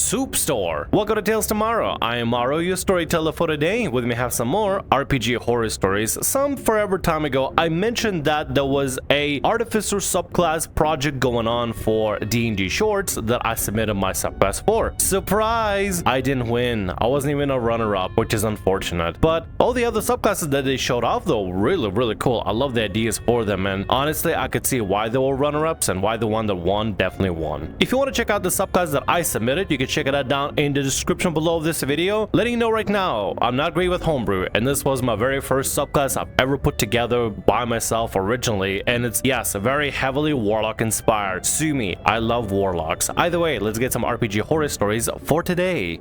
soup store. Welcome to Tales Tomorrow. I am Morrow, your storyteller for today. With me have some more RPG horror stories. Some forever time ago, I mentioned that there was a Artificer subclass project going on for D&D Shorts that I submitted my subclass for. Surprise! I didn't win. I wasn't even a runner-up, which is unfortunate. But all the other subclasses that they showed off though, really cool. I love the ideas for them, and honestly, I could see why they were runner-ups and why the one that won definitely won. If you want to check out the subclass that I submitted, you can check it out down in the description below this video. Letting you know right now, I'm not great with Homebrew, and this was my very first subclass I've ever put together by myself originally, and it's, yes, very heavily Warlock inspired. Sue me, I love Warlocks. Either way, let's get some RPG horror stories for today.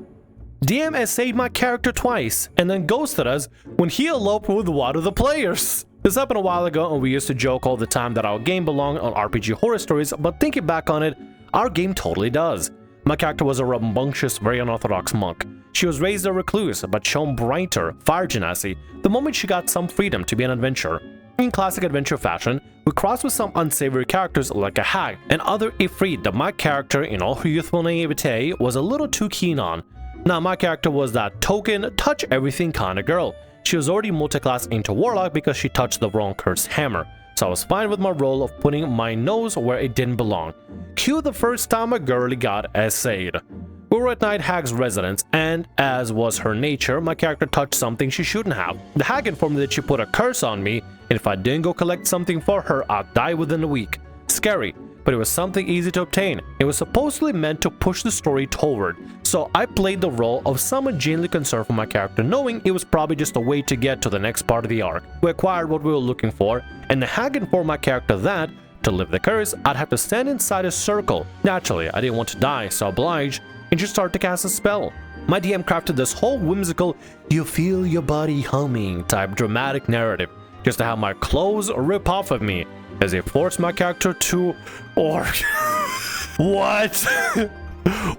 DM has saved my character twice, and then ghosted us when he eloped with one of the players. This happened a while ago, and we used to joke all the time that our game belonged on RPG Horror Stories, but thinking back on it, our game totally does. My character was a rambunctious, very unorthodox monk. She was raised a recluse, but shown brighter, fire genasi, the moment she got some freedom to be an adventurer. In classic adventure fashion, we crossed with some unsavory characters like a hag and other ifrit that my character, in all her youthful naivete, was a little too keen on. Now, my character was that token, touch-everything kind of girl. She was already multi-class into Warlock because she touched the wrong cursed hammer, so I was fine with my role of putting my nose where it didn't belong. Cue the first time a girly got essayed. We were at Night Hag's residence, and as was her nature, my character touched something she shouldn't have. The hag informed me that she put a curse on me, and if I didn't go collect something for her, I'd die within a week. Scary, but it was something easy to obtain. It was supposedly meant to push the story forward, so I played the role of someone genuinely concerned for my character, knowing it was probably just a way to get to the next part of the arc. We acquired what we were looking for, and the hag informed my character that, to lift the curse, I'd have to stand inside a circle. Naturally, I didn't want to die, so I obliged, and just started to cast a spell. My DM crafted this whole whimsical, you feel your body humming type dramatic narrative, just to have my clothes rip off of me, as they forced my character to What?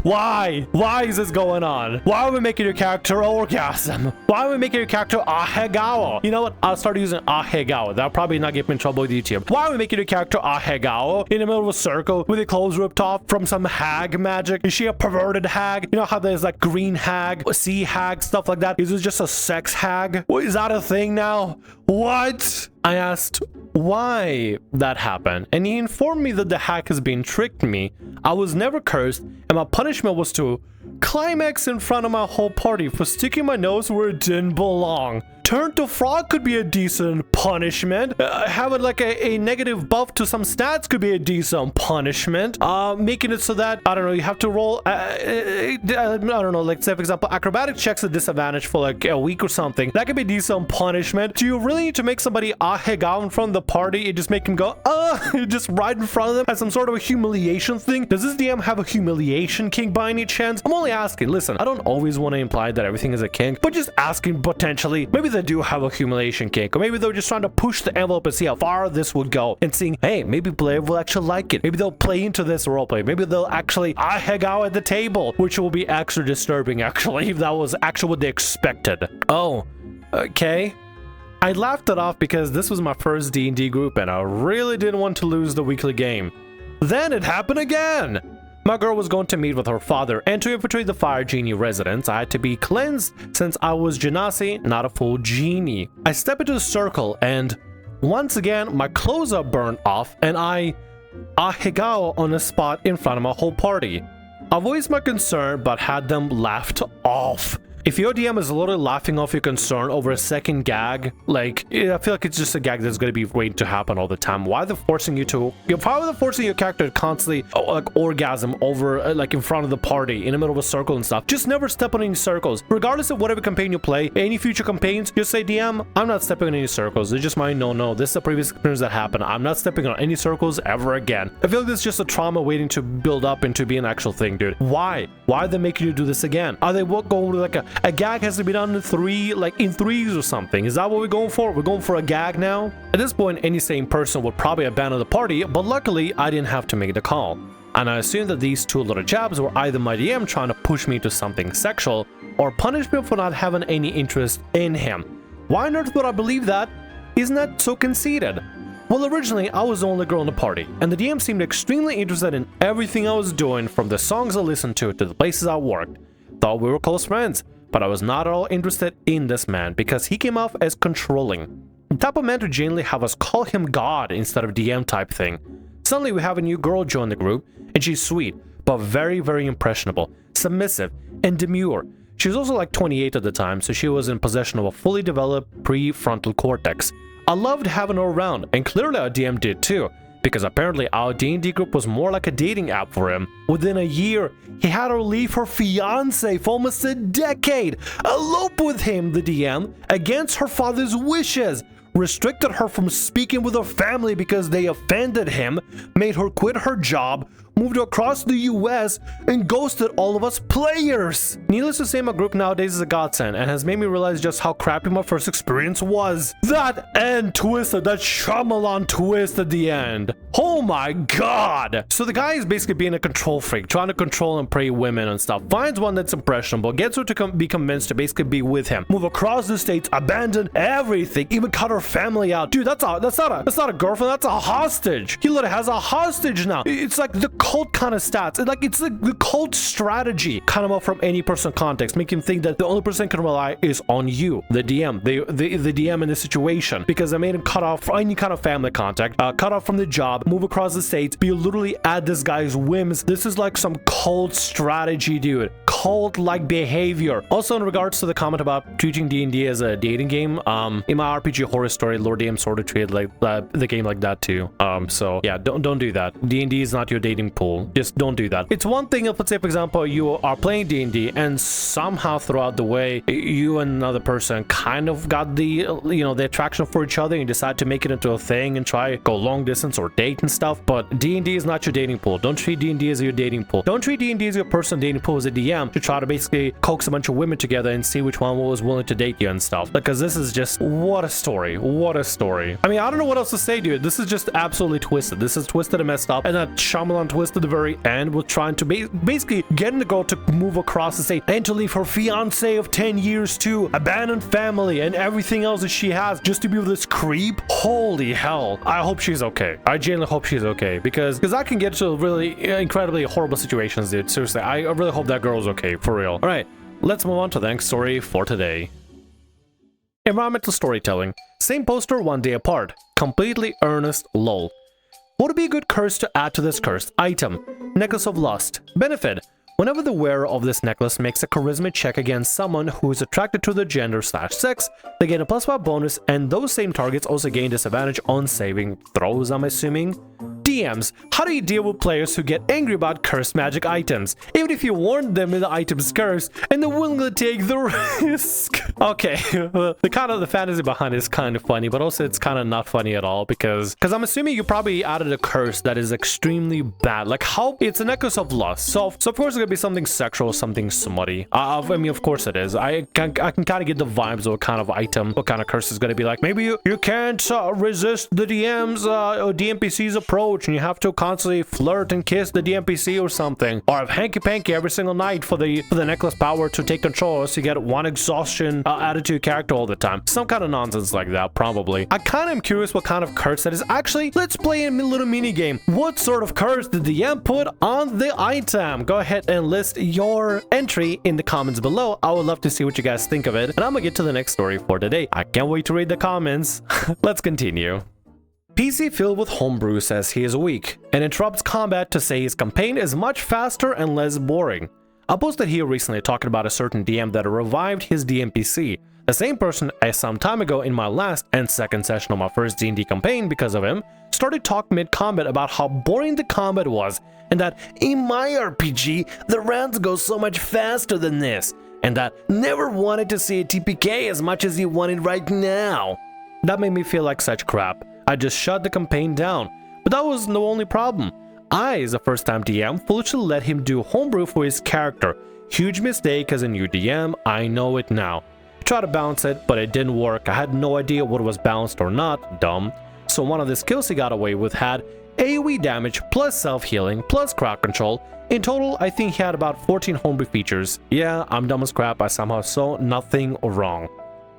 Why? Why is this going on? Why are we making your character orgasm? Why are we making your character ahegawa? You know what? I'll start using ahegawa. That'll probably not get me in trouble with YouTube. Why are we making your character ahegawa in the middle of a circle with your clothes ripped off from some hag magic? Is she a perverted hag? You know how there's like green hag, sea hag, stuff like that? Is this just a sex hag? Is that a thing now? What? I asked why that happened, and he informed me that the hack has been tricked me. I was never cursed, and my punishment was to climax in front of my whole party for sticking my nose where it didn't belong. Turn to frog could be a decent punishment. Having like a negative buff to some stats could be a decent punishment. Making it so that, I don't know, you have to roll, I don't know, like say for example, acrobatic checks at disadvantage for like a week or something. That could be decent punishment. Do you really need to make somebody ahega in front of the party and just make him go, just right in front of them as some sort of a humiliation thing? Does this DM have a humiliation kink by any chance? I'm only asking. Listen, I don't always want to imply that everything is a kink, but just asking potentially. Maybe they do have a humiliation kink, or maybe they're just trying to push the envelope and see how far this would go, and seeing, hey, maybe player will actually like it. Maybe they'll play into this roleplay. Maybe they'll actually hang out at the table, which will be extra disturbing actually if that was actually what they expected. Oh, okay. I laughed it off because this was my first D&D group and I really didn't want to lose the weekly game. Then it happened again. My girl was going to meet with her father, and to infiltrate the fire genie residence, I had to be cleansed since I was genasi, not a full genie. I step into the circle, and once again, my clothes are burned off, and I ahegao on a spot in front of my whole party. I voiced my concern, but had them laughed off. If your DM is literally laughing off your concern over a second gag, like, I feel like it's just a gag that's going to be waiting to happen all the time. Why are they forcing you to, why are they forcing your character to constantly, like, orgasm over, like, in front of the party, in the middle of a circle and stuff? Just never step on any circles. Regardless of whatever campaign you play, any future campaigns, just say, DM, I'm not stepping on any circles. It's just my no. This is a previous experience that happened. I'm not stepping on any circles ever again. I feel like this is just a trauma waiting to build up into be an actual thing, dude. Why? Why are they making you do this again? Are they going to, like, a gag has to be done in threes or something? Is that what we're going for? We're going for a gag now? At this point, any sane person would probably abandon the party, but luckily I didn't have to make the call. And I assumed that these two little jabs were either my DM trying to push me to something sexual or punish me for not having any interest in him. Why on earth would I believe that? Isn't that so conceited? Well, originally, I was the only girl in the party, and the DM seemed extremely interested in everything I was doing, from the songs I listened to the places I worked. Thought we were close friends, but I was not at all interested in this man because he came off as controlling. The type of man to genuinely have us call him God instead of DM type thing. Suddenly we have a new girl join the group, and she's sweet, but very, very impressionable, submissive, and demure. She was also like 28 at the time, so she was in possession of a fully developed prefrontal cortex. I loved having her around, and clearly our DM did too, because apparently our D&D group was more like a dating app for him. Within a year, he had her leave her fiancé for almost a decade, elope with him, the DM, against her father's wishes, restricted her from speaking with her family because they offended him, made her quit her job, moved across the US, and ghosted all of us players. Needless to say, my group nowadays is a godsend and has made me realize just how crappy my first experience was. That end twisted, that Shyamalan twist at the end. Oh my god! So the guy is basically being a control freak, trying to control and prey women and stuff. Finds one that's impressionable, gets her to be convinced to basically be with him, move across the states, abandon everything, even cut her family out. Dude, that's not a girlfriend, that's a hostage. He literally has a hostage now. It's like the cult kind of stats. It's like the cult strategy, kind of from any personal context, make him think that the only person can rely is on you, the DM, the DM in the situation, because I made him cut off any kind of family contact, cut off from the job, move across the states, be literally at this guy's whims. This is like some cult strategy, dude. Cult-like behavior. Also, in regards to the comment about treating D&D as a dating game, in my RPG horror story, Lord DM sort of treated like the game like that too. So yeah, don't do that. D&D is not your dating pool. Just don't do that. It's one thing if, let's say, for example, you are playing D&D and somehow throughout the way you and another person kind of got the the attraction for each other and you decide to make it into a thing and try go long distance or date and stuff. But D&D is not your dating pool. Don't treat D&D as your dating pool. Don't treat D&D as your personal dating pool as a DM to try to basically coax a bunch of women together and see which one was willing to date you and stuff. Because this is just, what a story. What a story. I mean, I don't know what else to say, dude. This is just absolutely twisted. This is twisted and messed up. And that Shyamalan twist at the very end was trying to basically getting the girl to move across the state and to leave her fiance of 10 years too, abandon family and everything else that she has just to be with this creep. Holy hell. I hope she's okay. I genuinely hope she's okay, because I can get to really incredibly horrible situations, dude. Seriously, I really hope that girl's okay, for real. All right, let's move on to the next story for today. Environmental storytelling. Same poster, one day apart. Completely earnest, lol. What would be a good curse to add to this cursed item? Necklace of Lust. Benefit. Whenever the wearer of this necklace makes a charisma check against someone who is attracted to the gender/sex, they gain a +5 bonus, and those same targets also gain disadvantage on saving throws, I'm assuming. DMs, how do you deal with players who get angry about cursed magic items, even if you warn them that the item's cursed and they're willing to take the risk? Okay, the fantasy behind it is kind of funny, but also it's kind of not funny at all, because I'm assuming you probably added a curse that is extremely bad. Like, how it's a necklace of lust, so of course it's gonna be something sexual, something smutty. I mean, of course it is. I can kind of get the vibes of what kind of item, what kind of curse is gonna be. Like, maybe you can't resist the DM's or DMPC's approach, and you have to constantly flirt and kiss the DMPC or something, or have hanky panky every single night for the necklace power to take control, so you get one exhaustion added to your character all the time. Some kind of nonsense like that, probably. I kind of am curious what kind of curse that is. Actually, let's play a little mini game. What sort of curse did the DM put on the item? Go ahead and list your entry in the comments below. I would love to see what you guys think of it, and I'm gonna get to the next story for today. I can't wait to read the comments. Let's continue. PC filled with Homebrew says he is weak and interrupts combat to say his campaign is much faster and less boring. I posted here recently talking about a certain DM that revived his DMPC. The same person I some time ago in my last and second session of my first D&D campaign, because of him, started talking mid-combat about how boring the combat was, and that in my RPG, the rounds go so much faster than this, and that never wanted to see a TPK as much as he wanted right now. That made me feel like such crap. I just shut the campaign down, but that wasn't the only problem. I, as a first-time DM, foolishly let him do Homebrew for his character. Huge mistake as a new DM, I know it now. Tried to bounce it, but it didn't work. I had no idea what was bounced or not, dumb. So one of the skills he got away with had AoE damage plus self-healing plus crowd control. In total, I think he had about 14 Homebrew features. Yeah, I'm dumb as crap, I somehow saw nothing wrong.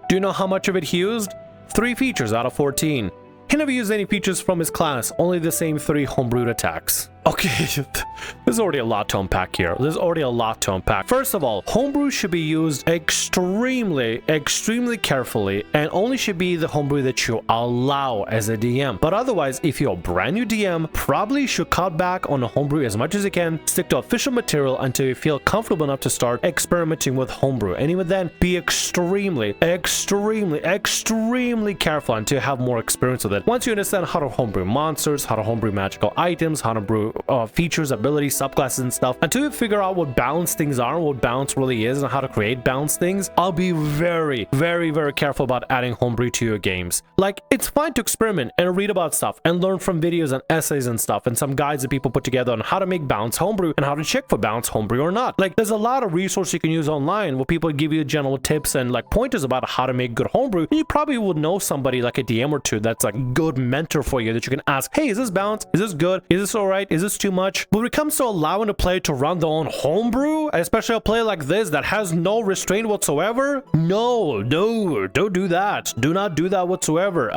Do you know how much of it he used? 3 features out of 14. He never used any features from his class, only the same 3 homebrewed attacks. Okay, there's already a lot to unpack here. First of all, homebrew should be used extremely carefully, and only should be the homebrew that you allow as a DM. But otherwise, if you're a brand new DM, probably should cut back on the homebrew as much as you can, stick to official material until you feel comfortable enough to start experimenting with homebrew. And even then, be extremely careful until you have more experience with it. Once you understand how to homebrew monsters, how to homebrew magical items, how to brew features, abilities, subclasses, and stuff, until you figure out what balanced things are and what balance really is and how to create balanced things, I'll be very careful about adding homebrew to your games. Like, it's fine to experiment and read about stuff and learn from videos and essays and stuff and some guides that people put together on how to make balanced homebrew and how to check for balanced homebrew or not. Like, there's a lot of resources you can use online where people give you general tips and like pointers about how to make good homebrew, and you probably would know somebody like a DM or two that's like a good mentor for you that you can ask, hey, is this balanced? Is this good? Is this alright? Is this too much? When it comes to allowing a player to run their own homebrew, especially a player like this that has no restraint whatsoever, no, don't do that. Do not do that whatsoever.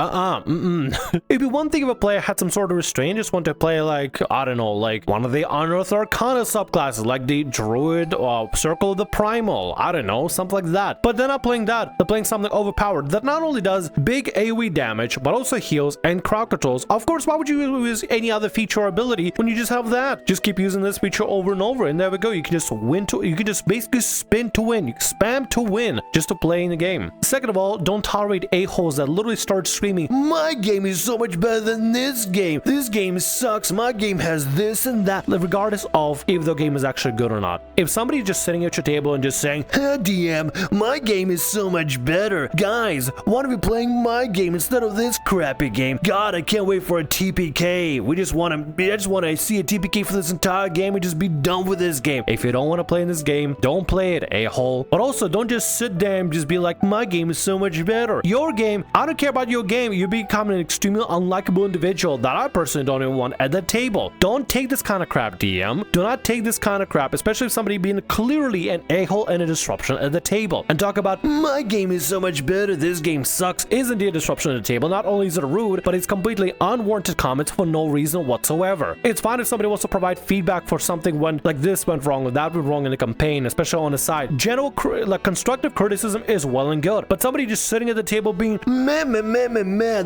It'd be one thing if a player had some sort of restraint, just want to play like, I don't know, like one of the Unearthed Arcana subclasses, like the Druid or Circle of the Primal, I don't know, something like that. But they're not playing that. They're playing something overpowered that not only does big AoE damage, but also heals and crowd controls. Of course, why would you use any other feature or ability when you just have that? Just keep using this feature over and over, and there we go. You can just you can just basically spin to win. You can spam to win just to play in the game. Second of all, don't tolerate a-holes that literally start screaming, my game is so much better than this game. This game sucks. My game has this and that, regardless of if the game is actually good or not. If somebody's just sitting at your table and just saying, hey, DM, my game is so much better. Guys, why don't we playing my game instead of this crappy game? God, I can't wait for a TPK. I just want to see a TPK for this entire game and just be done with this game. If you don't want to play in this game, don't play it, a-hole. But also, don't just sit there and just be like, my game is so much better. Your game, I don't care about your game. You become an extremely unlikable individual that I personally don't even want at the table. Don't take this kind of crap, DM. Do not take this kind of crap, especially if somebody being clearly an a-hole and a disruption at the table. And talk about, my game is so much better, this game sucks, is indeed a disruption at the table. Not only is it rude, but it's completely unwarranted comments for no reason whatsoever. It's fine if somebody wants to provide feedback for something when like this went wrong or that went wrong in the campaign, especially on the side. General like constructive criticism is well and good, but somebody just sitting at the table being man,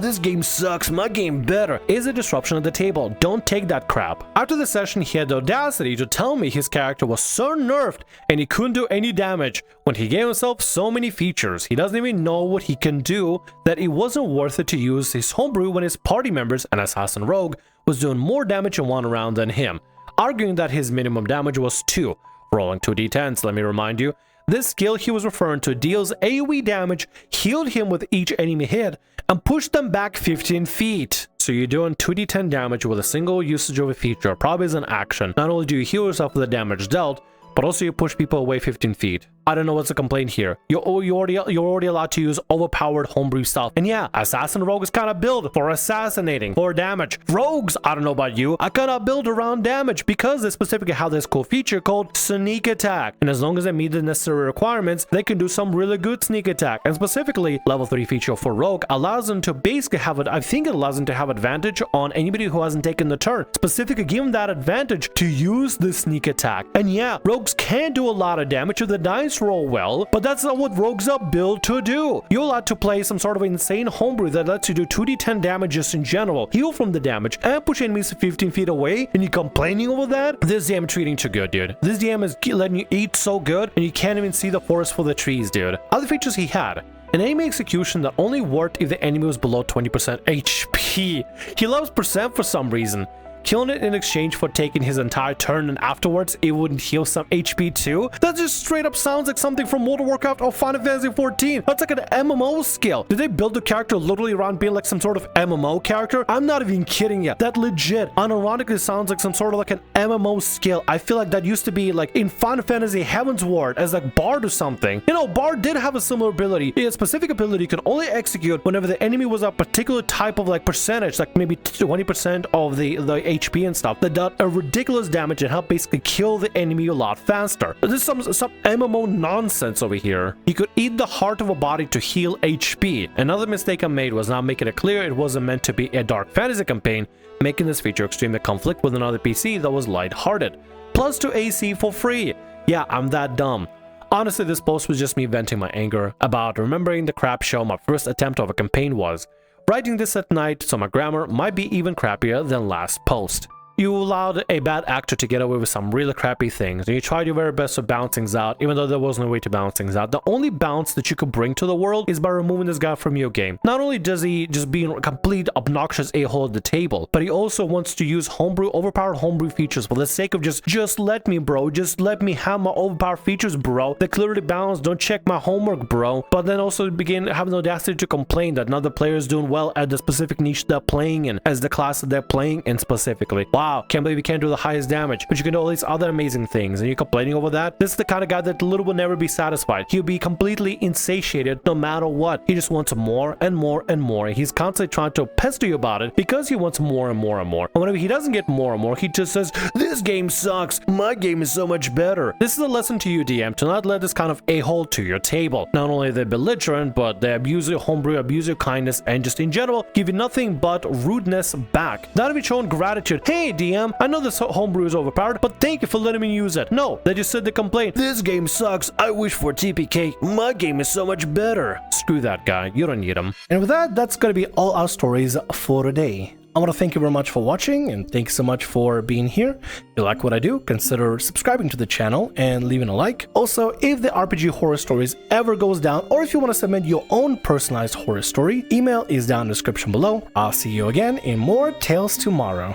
this game sucks, my game better, is a disruption at the table. Don't take that crap. After the session, he had the audacity to tell me his character was so nerfed and he couldn't do any damage when he gave himself so many features. He doesn't even know what he can do, that it wasn't worth it to use his homebrew when his party members, an assassin rogue, was doing more damage in one round than him, arguing that his minimum damage was 2. Rolling 2d10s, let me remind you. This skill he was referring to deals AoE damage, healed him with each enemy hit, and pushed them back 15 feet. So you're doing 2d10 damage with a single usage of a feature, probably as an action. Not only do you heal yourself with the damage dealt, but also you push people away 15 feet. I don't know what's the complaint here. You're already allowed to use overpowered homebrew stuff. And yeah, assassin rogue is kind of built for assassinating, for damage. Rogues, I don't know about you, I kind of build around damage because they specifically have this cool feature called sneak attack. And as long as they meet the necessary requirements, they can do some really good sneak attack. And specifically, level 3 feature for rogue allows them to basically have it, I think it allows them to have advantage on anybody who hasn't taken the turn. Specifically, give them that advantage to use the sneak attack. And yeah, rogues can do a lot of damage if the dice roll well, but that's not what rogues are built to do. You're allowed to play some sort of insane homebrew that lets you do 2d10 damage just in general, heal from the damage, and push enemies 15 feet away, and you're complaining over that? This DM treating too good, dude. This DM is letting you eat so good, and you can't even see the forest for the trees, dude. Other features he had: an enemy execution that only worked if the enemy was below 20% HP. He loves percent for some reason. Killing it in exchange for taking his entire turn, and afterwards it wouldn't heal some HP too? That just straight up sounds like something from World of Warcraft or Final Fantasy 14. That's like an MMO skill. Did they build the character literally around being like some sort of MMO character? I'm not even kidding you. That legit, unironically sounds like some sort of like an MMO skill. I feel like that used to be like in Final Fantasy Heavensward as like Bard or something. You know, Bard did have a similar ability. A specific ability you can only execute whenever the enemy was a particular type of like percentage, like maybe 20% of the HP and stuff that did a ridiculous damage and helped basically kill the enemy a lot faster. This is some MMO nonsense over here. He could eat the heart of a body to heal HP. Another mistake I made was not making it clear it wasn't meant to be a dark fantasy campaign, making this feature extremely conflict with another PC that was light-hearted. Plus 2 AC for free. Yeah, I'm that dumb. Honestly, this post was just me venting my anger about remembering the crap show my first attempt of a campaign was. Writing this at night, so my grammar might be even crappier than last post. You allowed a bad actor to get away with some really crappy things, and you tried your very best to balance things out, even though there was no way to balance things out. The only balance that you could bring to the world is by removing this guy from your game. Not only does he just be a complete obnoxious a-hole at the table, but he also wants to use homebrew, overpowered homebrew features for the sake of just let me, bro. Just let me have my overpowered features, bro. They're clearly balanced. Don't check my homework, bro. But then also begin having the audacity to complain that another player is doing well at the specific niche they're playing in, as the class that they're playing in specifically. Wow, can't believe you can't do the highest damage, but you can do all these other amazing things, and you're complaining over that? This is the kind of guy that literally will never be satisfied. He'll be completely insatiated no matter what. He just wants more and more and more. He's constantly trying to pester you about it because he wants more and more and more. And whenever he doesn't get more and more, he just says, "This game sucks. My game is so much better." This is a lesson to you, DM, to not let this kind of a-hole to your table. Not only they're belligerent, but they abuse your homebrew, abuse your kindness, and just in general give you nothing but rudeness back. Not even showing gratitude. Hey, DM, I know this homebrew is overpowered, but thank you for letting me use it. No, they just said they complain. "This game sucks. I wish for TPK. My game is so much better." Screw that guy. You don't need him. And with that, that's gonna be all our stories for today. I want to thank you very much for watching, and thanks so much for being here. If you like what I do, consider subscribing to the channel and leaving a like. Also, if the RPG Horror Stories ever goes down, or if you want to submit your own personalized horror story, email is down in the description below. I'll see you again in more Tales Tomorrow.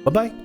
Bye-bye.